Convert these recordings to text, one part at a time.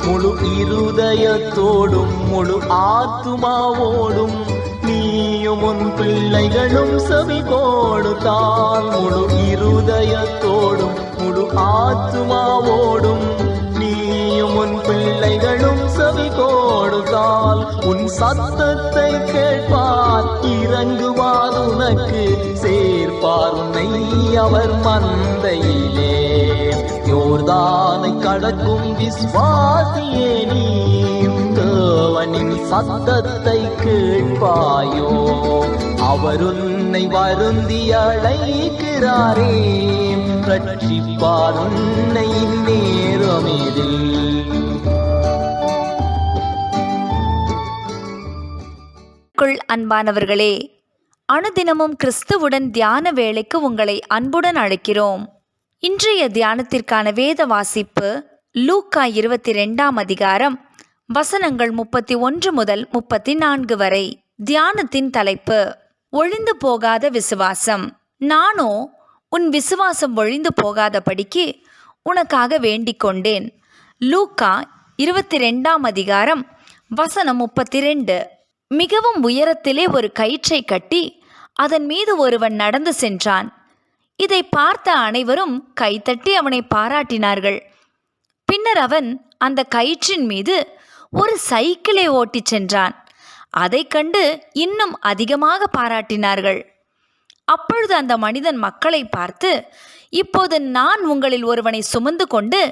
முழு இருதயத்தோடும் முழு ஆத்துமாவோடும் நீயும் உன் பிள்ளைகளும் செவி கொடுத்தால், முழு இருதயத்தோடும் முழு ஆத்துமாவோடும் நீயும் உன் பிள்ளைகளும் செவி கொடுத்தால், உன் சத்தத்தை கேட்பார், இறங்குவார் உனக்கு, சேர்ப்பார் உன்னை அவர் மந்தையிலே. யோர்தானை கடக்கும் விஸ்வாசியே, நீ தேவனின் சத்தத்தை கேட்பாயோ? அவர் உன்னை வருந்தி அழைக்கிறாரே, ரட்சிப்பார் உன்னை நேரமிதில். அன்பானவர்களே, அனுதினமும் கிறிஸ்துவுடன் தியான வேளைக்கு உங்களை அன்புடன் அழைக்கிறோம். இன்றைய தியானத்திற்கான வேத வாசிப்பு லூக்கா 22 அதிகாரம் வசனங்கள் 31 முதல் 34 வரை. தியானத்தின் தலைப்பு ஒழிந்து போகாத விசுவாசம். நானோ உன் விசுவாசம் ஒழிந்து போகாதபடிக்கு உனக்காக வேண்டிக் கொண்டேன். லூக்கா 22 அதிகாரம் வசனம் 32. மிகவும் உயரத்திலே ஒரு கயிற்றை கட்டி அதன் மீது ஒருவன் நடந்து சென்றான். இதை பார்த்த அனைவரும் கைத்தட்டி அவனை பாராட்டினார்கள். பின்னர் அவன் அந்த கயிற்றின் மீது ஒரு சைக்கிளை ஓட்டிச் சென்றான். அதை கண்டு இன்னும் அதிகமாக பாராட்டினார்கள். அப்பொழுது அந்த மனிதன் மக்களை பார்த்து, இப்போது நான் உங்களில் ஒருவனை சுமந்து கொண்டு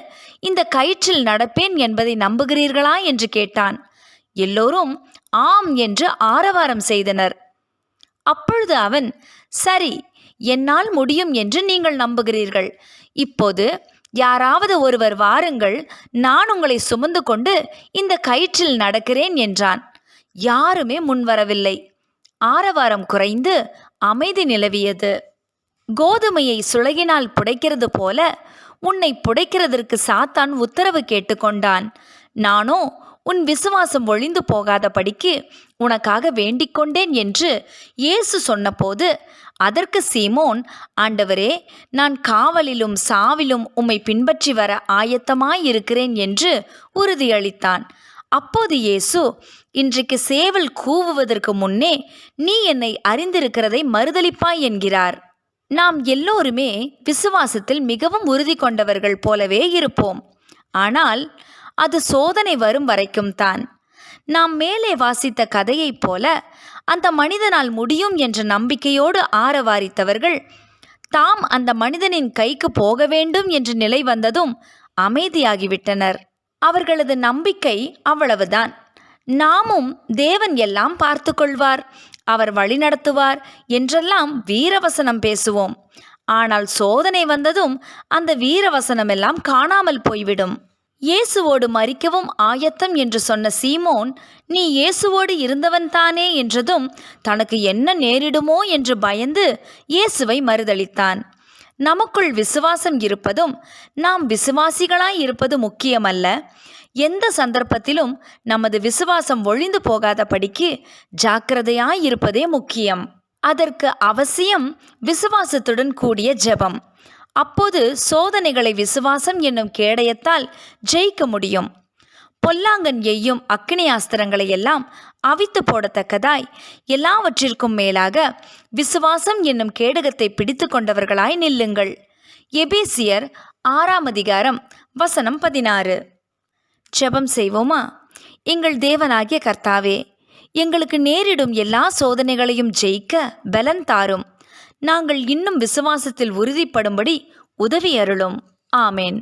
இந்த கயிற்றில் நடப்பேன் என்பதை நம்புகிறீர்களா என்று கேட்டான். எல்லோரும் ஆம் என்று ஆரவாரம் செய்தனர். அப்பொழுது அவன், சரி, என்னால் முடியும் என்று நீங்கள் நம்புகிறீர்கள். இப்போது யாராவது ஒருவர் வாருங்கள், நான் உங்களை சுமந்து கொண்டு இந்த கயிற்றில் நடக்கிறேன் என்றான். யாருமே முன்வரவில்லை. ஆரவாரம் குறைந்து அமைதி நிலவியது. கோதுமையை சுளகினால் புடைக்கிறது போல உன்னை புடைக்கிறதற்கு சாத்தான் உத்தரவு கேட்டுக்கொண்டான். நானோ உன் விசுவாசம் ஒழிந்து போகாதபடிக்கு உனக்காக வேண்டிக் கொண்டேன் என்று இயேசு சொன்னபோது, அதற்கு சீமோன், ஆண்டவரே, நான் காவலிலும் சாவிலும் உம்மை பின்பற்றி வர ஆயத்தமாயிருக்கிறேன் என்று உறுதியளித்தான். அப்போது இயேசு, இன்றைக்கு சேவல் கூவுவதற்கு முன்னே நீ என்னை அறிந்திருக்கிறதை மறுதலிப்பாய் என்கிறார். நாம் எல்லோருமே விசுவாசத்தில் மிகவும் உறுதி கொண்டவர்கள் போலவே இருப்போம். ஆனால் அது சோதனை வரும் வரைக்கும் தான். நாம் மேலே வாசித்த கதையைப் போல அந்த மனிதனால் முடியும் என்ற நம்பிக்கையோடு ஆரவாரித்தவர்கள் தாம் அந்த மனிதனின் கைக்கு போக வேண்டும் என்ற நிலை வந்ததும் அமைதியாகிவிட்டனர். அவர்களது நம்பிக்கை அவ்வளவுதான். நாமும் தேவன் எல்லாம் பார்த்து கொள்வார், அவர் வழிநடத்துவார் என்றெல்லாம் வீரவசனம் பேசுவோம். ஆனால் சோதனை வந்ததும் அந்த வீரவசனம் எல்லாம் காணாமல் போய்விடும். இயேசுவோடு மரிக்கவும் ஆயத்தம் என்று சொன்ன சீமோன், நீ இயேசுவோடு இருந்தவன் தானே என்றதும் தனக்கு என்ன நேரிடுமோ என்று பயந்து இயேசுவை மறுதலித்தான். நமக்குள் விசுவாசம் இருப்பதும் நாம் விசுவாசிகளாய் இருப்பது முக்கியமல்ல. எந்த சந்தர்ப்பத்திலும் நமது விசுவாசம் ஒழிந்து போகாதபடிக்கு ஜாக்கிரதையாய் இருப்பதே முக்கியம். அதற்கு அவசியம் விசுவாசத்துடன் கூடிய ஜெபம். அப்போது சோதனைகளை விசுவாசம் என்னும் கேடயத்தால் ஜெயிக்க முடியும். பொல்லாங்கன் எய்யும் அக்கினியாஸ்திரங்களை எல்லாம் அவித்து போடத்தக்கதாய் எல்லாவற்றிற்கும் மேலாக விசுவாசம் என்னும் கேடகத்தை பிடித்து கொண்டவர்களாய் நில்லுங்கள். எபேசியர் 6 அதிகாரம் வசனம் 16. ஜெபம் செய்வோமா? எங்கள் தேவனாகிய கர்த்தாவே, எங்களுக்கு நேரிடும் எல்லா சோதனைகளையும் ஜெயிக்க பலன் தாரும். நாங்கள் இன்னும் விசுவாசத்தில் உறுதிப்படும்படி உதவி அருளும். ஆமேன்.